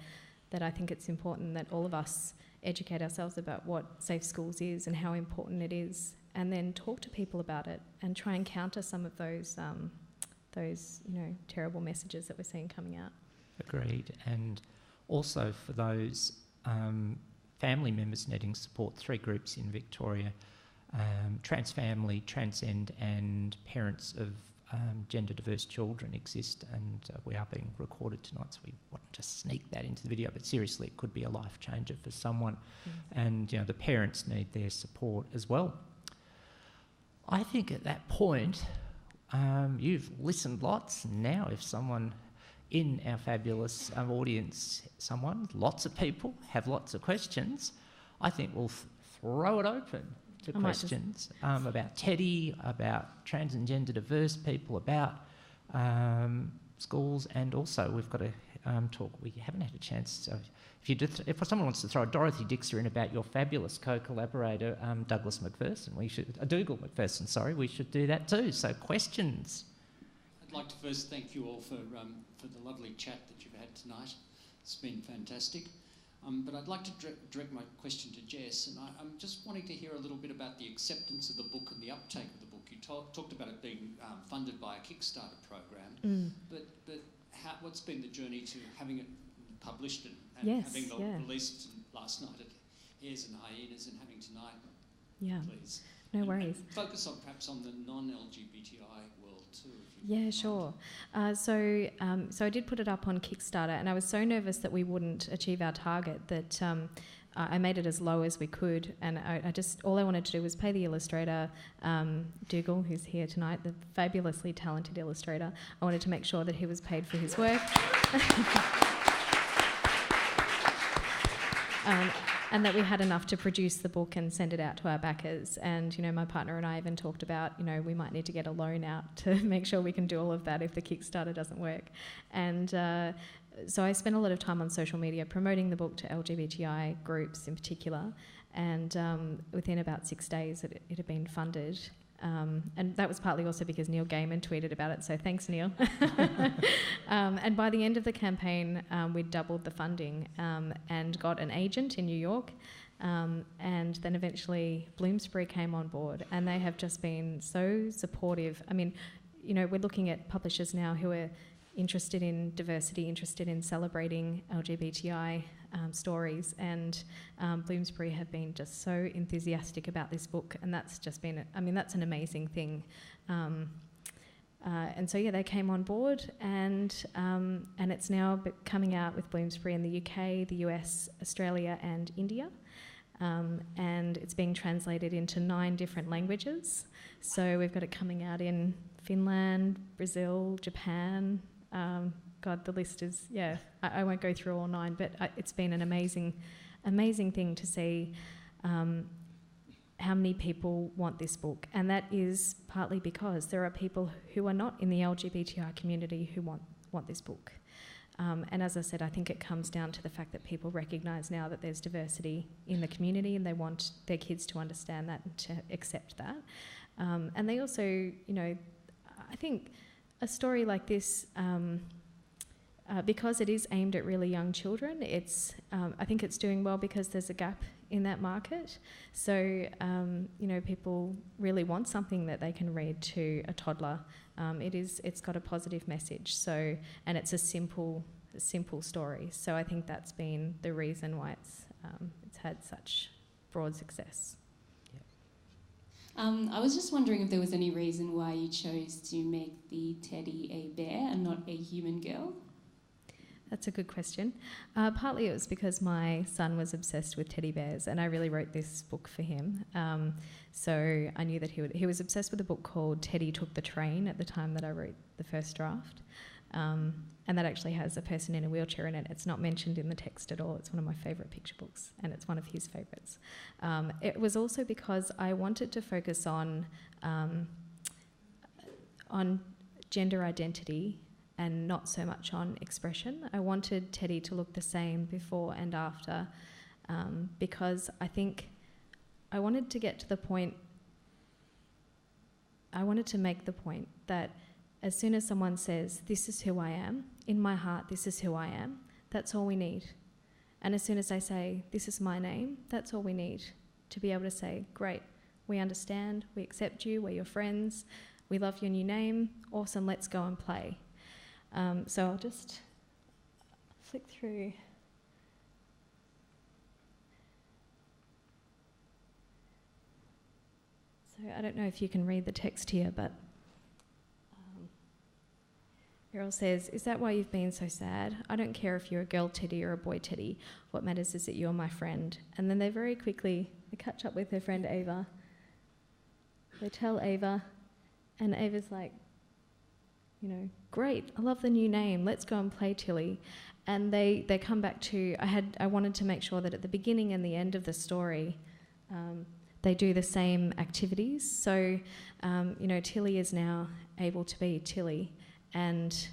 Speaker 2: that I think it's important that all of us educate ourselves about what safe schools is and how important it is, and then talk to people about it and try and counter some of those you know, terrible messages that we're seeing coming out.
Speaker 1: Agreed. And also for those family members needing support, 3 groups in Victoria, Trans Family, Transcend and Parents of Gender Diverse Children exist, and we are being recorded tonight, so we want to sneak that into the video, but seriously, it could be a life changer for someone. And you know, the parents need their support as well. I think at that point, you've listened lots. Now if someone in our fabulous audience, lots of people have lots of questions, I think we'll throw it open to questions about Teddy, about trans and gender diverse people, about schools, and also we've got to talk. We haven't had a chance. So if someone wants to throw a Dorothy Dixer in about your fabulous co-collaborator Douglas McPherson, Dougal McPherson, sorry, we should do that too. So questions.
Speaker 4: I'd like to first thank you all for the lovely chat that you've had tonight. It's been fantastic. But I'd like to direct my question to Jess, and I'm just wanting to hear a little bit about the acceptance of the book and the uptake of the book. You talked about it being funded by a Kickstarter program, but what's been the journey to having it published and having it released last night at Hares and Hyenas and having tonight?
Speaker 2: Yeah,
Speaker 4: please.
Speaker 2: No worries.
Speaker 4: And focus on perhaps on the non-LGBTI world too.
Speaker 2: Yeah, sure. So I did put it up on Kickstarter, and I was so nervous that we wouldn't achieve our target that I made it as low as we could, and all I wanted to do was pay the illustrator, Dougal, who's here tonight, the fabulously talented illustrator. I wanted to make sure that he was paid for his work. And that we had enough to produce the book and send it out to our backers. And, you know, my partner and I even talked about, you know, we might need to get a loan out to make sure we can do all of that if the Kickstarter doesn't work. And so I spent a lot of time on social media promoting the book to LGBTI groups in particular. And within about 6 days, it had been funded. And that was partly also because Neil Gaiman tweeted about it, so thanks, Neil. And by the end of the campaign, we'd doubled the funding and got an agent in New York. And then eventually Bloomsbury came on board, and they have just been so supportive. I mean, you know, we're looking at publishers now who are interested in diversity, interested in celebrating LGBTI stories, and Bloomsbury have been just so enthusiastic about this book, and that's just been, I mean, that's an amazing thing. And so yeah, they came on board, and it's now coming out with Bloomsbury in the UK, the US, Australia and India. And it's being translated into 9 different languages. So we've got it coming out in Finland, Brazil, Japan. God, the list is, yeah, I won't go through all 9, but it's been an amazing thing to see how many people want this book. And that is partly because there are people who are not in the LGBTI community who want this book. And as I said, I think it comes down to the fact that people recognise now that there's diversity in the community, and they want their kids to understand that and to accept that. And they also, you know, I think a story like this, because it is aimed at really young children, I think it's doing well because there's a gap in that market. So, you know, people really want something that they can read to a toddler. It's got a positive message. So, and it's a simple story. So I think that's been the reason why it's had such broad success.
Speaker 5: I was just wondering if there was any reason why you chose to make the teddy a bear and not a human girl?
Speaker 2: That's a good question. Partly it was because my son was obsessed with teddy bears, and I really wrote this book for him. So I knew that he was obsessed with a book called Teddy Took the Train at the time that I wrote the first draft. And that actually has a person in a wheelchair in it. It's not mentioned in the text at all. It's one of my favourite picture books, and it's one of his favourites. It was also because I wanted to focus on gender identity and not so much on expression. I wanted Teddy to look the same before and after, because I think I wanted to get to the point, I wanted to make the point that as soon as someone says, this is who I am, in my heart, this is who I am, that's all we need. And as soon as I say, this is my name, that's all we need to be able to say, great, we understand, we accept you, we're your friends, we love your new name, awesome, let's go and play. So I'll just flick through. So I don't know if you can read the text here, but Errol says, is that why you've been so sad? I don't care if you're a girl teddy or a boy teddy. What matters is that you're my friend. And then they very quickly catch up with her friend Ava. They tell Ava, and Ava's like, you know, great, I love the new name, let's go and play Tilly. And they come back to, I wanted to make sure that at the beginning and the end of the story, they do the same activities. So, you know, Tilly is now able to be Tilly, and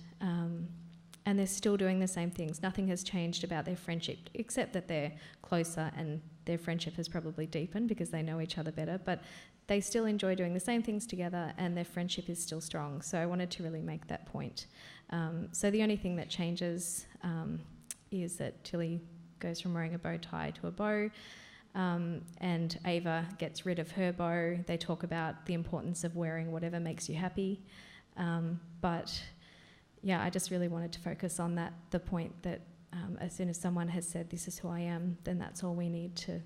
Speaker 2: they're still doing the same things. Nothing has changed about their friendship, except that they're closer and their friendship has probably deepened because they know each other better, but they still enjoy doing the same things together and their friendship is still strong. So I wanted to really make that point. So the only thing that changes is that Tilly goes from wearing a bow tie to a bow, and Ava gets rid of her bow. They talk about the importance of wearing whatever makes you happy. But yeah, I just really wanted to focus on that, the point that as soon as someone has said, this is who I am, then that's all we need to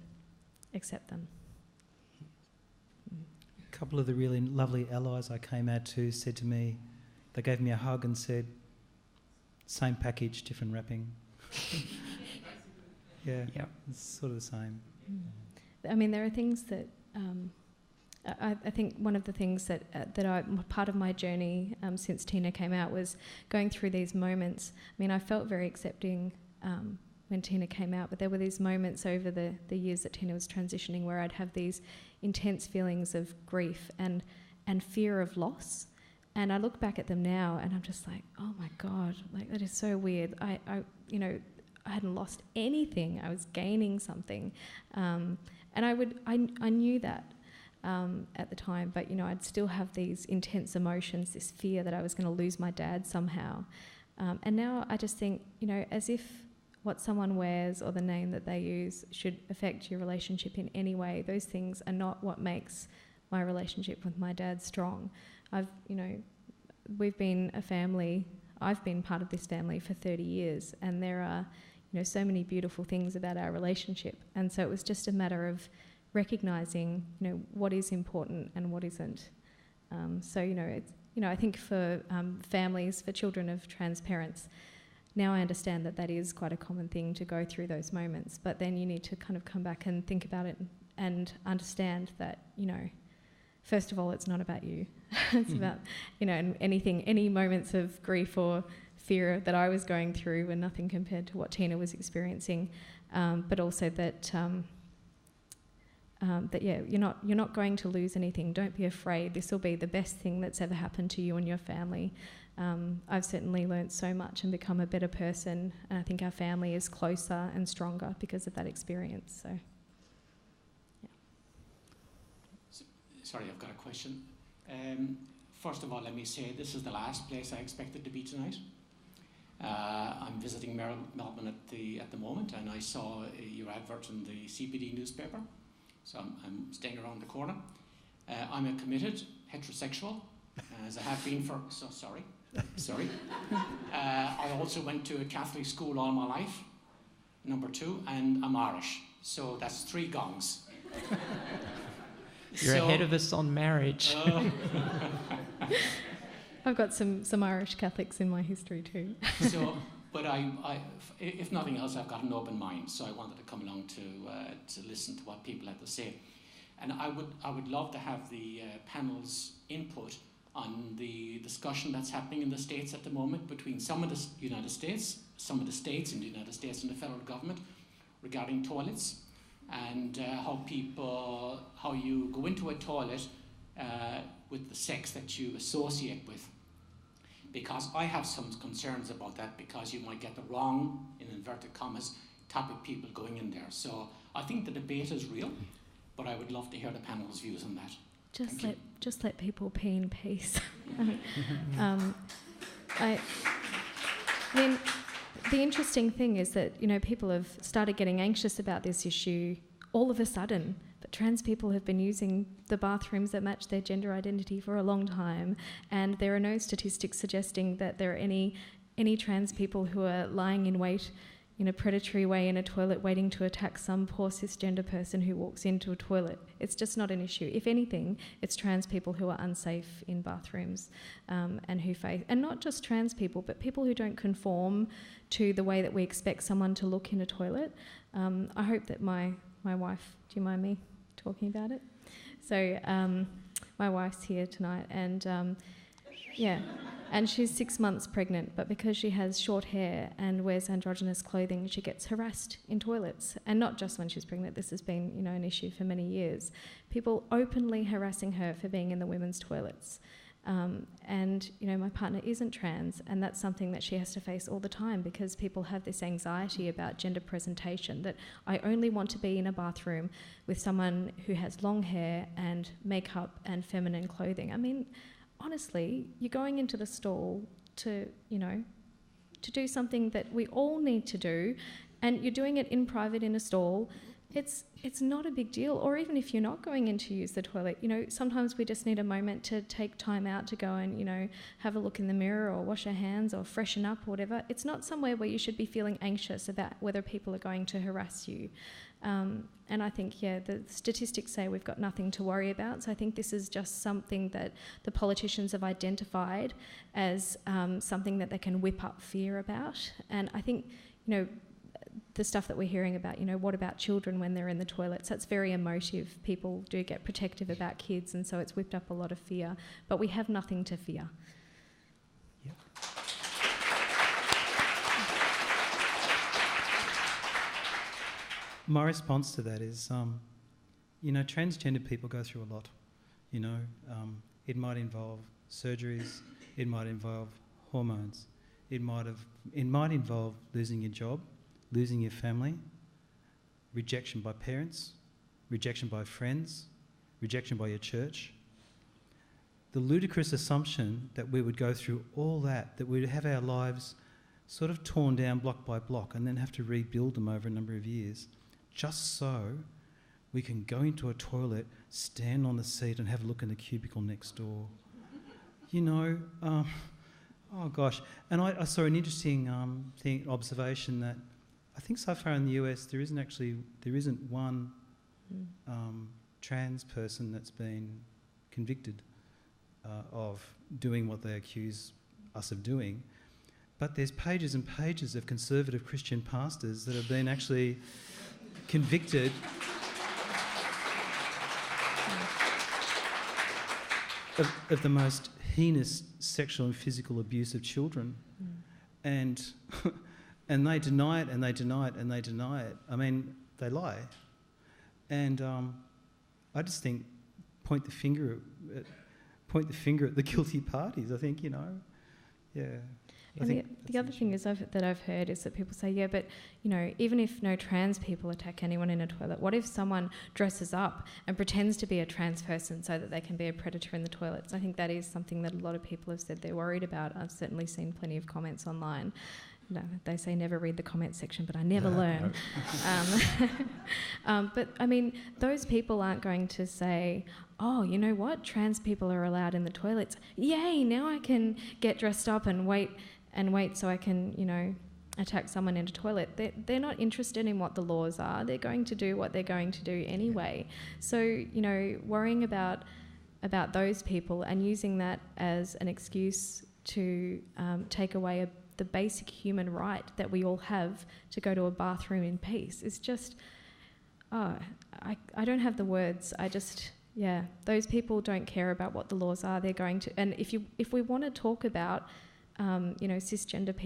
Speaker 2: accept them.
Speaker 3: A couple of the really lovely allies I came out to said to me, they gave me a hug and said, same package, different wrapping. Yeah,
Speaker 1: Yep.
Speaker 3: it's sort of the same.
Speaker 2: I mean, there are things that I think one of the things that part of my journey since Tina came out was going through these moments. I mean, I felt very accepting when Tina came out, but there were these moments over the years that Tina was transitioning where I'd have these intense feelings of grief and fear of loss. And I look back at them now and I'm just like, oh my God, like that is so weird. I hadn't lost anything. I was gaining something. And I knew that at the time, but I'd still have these intense emotions, this fear that I was going to lose my dad somehow. And now I just think, as if what someone wears or the name that they use should affect your relationship in any way. Those things are not what makes my relationship with my dad strong. We've been a family. I've been part of this family for 30 years, and there are, so many beautiful things about our relationship. And so it was just a matter of recognising, what is important and what isn't. I think for families, for children of trans parents, now I understand that is quite a common thing to go through those moments. But then you need to kind of come back and think about it and understand that, first of all, it's not about you. It's about, any moments of grief or fear that I was going through were nothing compared to what Tina was experiencing. But also that you're not going to lose anything. Don't be afraid. This will be the best thing that's ever happened to you and your family. I've certainly learnt so much and become a better person, and I think our family is closer and stronger because of that experience. So, yeah.
Speaker 6: Sorry, I've got a question. First of all, let me say this is the last place I expected to be tonight. I'm visiting Melbourne at the moment, and I saw your advert in the CBD newspaper, so I'm staying around the corner. I'm a committed heterosexual, as I have been for. So sorry. I also went to a Catholic school all my life. Number 2, and I'm Irish, so that's 3 gongs.
Speaker 1: You're ahead of us on marriage.
Speaker 2: I've got some Irish Catholics in my history too.
Speaker 6: But if nothing else, I've got an open mind, so I wanted to come along to listen to what people had to say, and I would love to have the panel's input on the discussion that's happening in the States at the moment between some of the United States, some of the states in the United States and the federal government regarding toilets, and how you go into a toilet with the sex that you associate with. Because I have some concerns about that, because you might get the wrong, in inverted commas, type of people going in there. So I think the debate is real, but I would love to hear the panel's views on that.
Speaker 2: Just let people pee in peace. I mean, the interesting thing is that, people have started getting anxious about this issue all of a sudden, but trans people have been using the bathrooms that match their gender identity for a long time, and there are no statistics suggesting that there are any trans people who are lying in wait in a predatory way in a toilet waiting to attack some poor cisgender person who walks into a toilet. It's just not an issue. If anything, it's trans people who are unsafe in bathrooms and who face, and not just trans people, but people who don't conform to the way that we expect someone to look in a toilet. I hope that my wife, do you mind me talking about it? So my wife's here tonight, and and she's 6 months pregnant, but because she has short hair and wears androgynous clothing, she gets harassed in toilets. And not just when she's pregnant, this has been, an issue for many years. People openly harassing her for being in the women's toilets. And my partner isn't trans, and that's something that she has to face all the time, because people have this anxiety about gender presentation, that I only want to be in a bathroom with someone who has long hair and makeup and feminine clothing. I mean, honestly, you're going into the stall to do something that we all need to do, and you're doing it in private in a stall. It's not a big deal. Or even if you're not going in to use the toilet, sometimes we just need a moment to take time out to go and, have a look in the mirror or wash our hands or freshen up or whatever. It's not somewhere where you should be feeling anxious about whether people are going to harass you. And I think, the statistics say we've got nothing to worry about. So I think this is just something that the politicians have identified as something that they can whip up fear about. And I think, the stuff that we're hearing about, what about children when they're in the toilets? That's very emotive. People do get protective about kids, and so it's whipped up a lot of fear. But we have nothing to fear.
Speaker 3: Yep. My response to that is, transgender people go through a lot. It might involve surgeries, it might involve hormones, it might involve losing your job, losing your family, rejection by parents, rejection by friends, rejection by your church. The ludicrous assumption that we would go through all that we'd have our lives sort of torn down block by block and then have to rebuild them over a number of years, just so we can go into a toilet, stand on the seat and have a look in the cubicle next door. Oh gosh. And I saw an interesting observation that I think so far in the US there isn't one trans person that's been convicted of doing what they accuse us of doing. But there's pages and pages of conservative Christian pastors that have been actually convicted of the most heinous sexual and physical abuse of children. And they deny it and they deny it and they deny it. I mean, they lie. And I just think point the finger at the guilty parties. I think, yeah.
Speaker 2: And the other thing is that I've heard is that people say, yeah, but, even if no trans people attack anyone in a toilet, what if someone dresses up and pretends to be a trans person so that they can be a predator in the toilets? I think that is something that a lot of people have said they're worried about. I've certainly seen plenty of comments online. No, they say never read the comment section, but I never learn. But, I mean, those people aren't going to say, oh, you know what, trans people are allowed in the toilets. Yay, now I can get dressed up and wait so I can, attack someone in a toilet. They're not interested in what the laws are. They're going to do what they're going to do anyway. So, worrying about those people and using that as an excuse to take away the basic human right that we all have to go to a bathroom in peace is just, I don't have the words. Those people don't care about what the laws are. They're going to, and if we want to talk about cisgender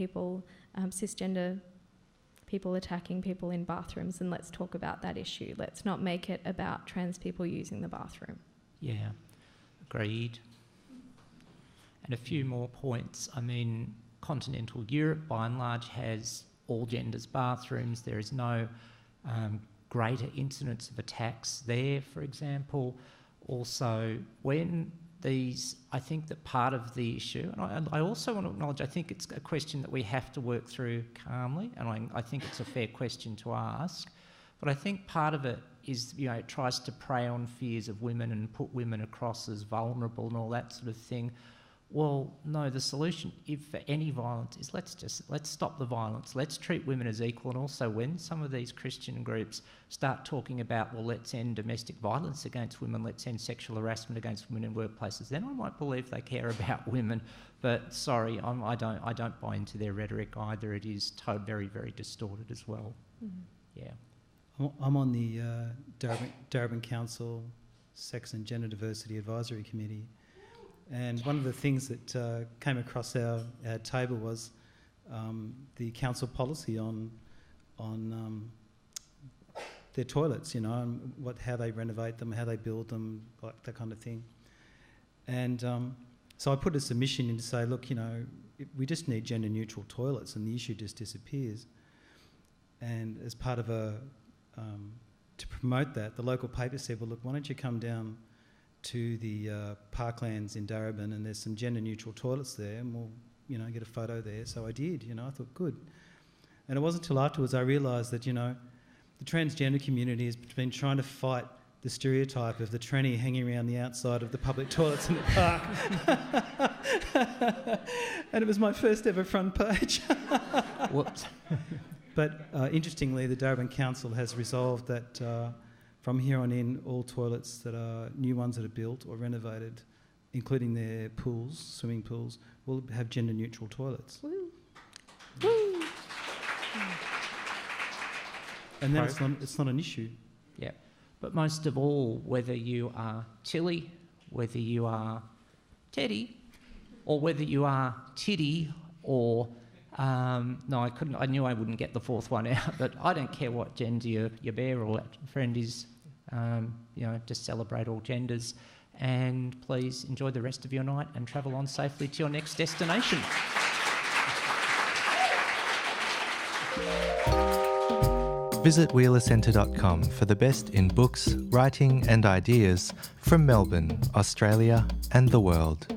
Speaker 2: people attacking people in bathrooms, and let's talk about that issue. Let's not make it about trans people using the bathroom.
Speaker 1: Yeah, agreed. And a few more points. I mean, continental Europe, by and large, has all genders bathrooms. There is no greater incidence of attacks there, for example. Also, when I think that part of the issue, and I also want to acknowledge, I think it's a question that we have to work through calmly, and I think it's a fair question to ask, but I think part of it is, it tries to prey on fears of women and put women across as vulnerable and all that sort of thing. Well, no, the solution, if for any violence, is let's stop the violence. Let's treat women as equal. And also, when some of these Christian groups start talking about, well, let's end domestic violence against women, let's end sexual harassment against women in workplaces, then I might believe they care about women. But sorry, I don't buy into their rhetoric either. It is very, very distorted as well. Mm-hmm. Yeah.
Speaker 3: I'm on the Darebin Council Sex and Gender Diversity Advisory Committee. And one of the things that came across our table was the council policy on their toilets, and how they renovate them, how they build them, like that kind of thing. And so I put a submission in to say, look, we just need gender-neutral toilets, and the issue just disappears. And as part of to promote that, the local paper said, well, look, why don't you come down to the parklands in Darebin, and there's some gender-neutral toilets there, and we'll, get a photo there. So I did, I thought, good. And it wasn't until afterwards I realised that, the transgender community has been trying to fight the stereotype of the tranny hanging around the outside of the public toilets in the park. And it was my first ever front page.
Speaker 1: Whoops.
Speaker 3: But interestingly, the Darebin Council has resolved that from here on in, all toilets that are new ones that are built or renovated, including their pools, swimming pools, will have gender-neutral toilets.
Speaker 2: Woo. Woo.
Speaker 3: And then it's not an issue.
Speaker 1: Yeah. But most of all, whether you are Tilly, whether you are Teddy, or whether you are Tiddy, or no, I knew I wouldn't get the fourth one out, but I don't care what gender your bear or friend is. Just celebrate all genders, and please enjoy the rest of your night and travel on safely to your next destination.
Speaker 7: Visit wheelercentre.com for the best in books, writing and ideas from Melbourne, Australia and the world.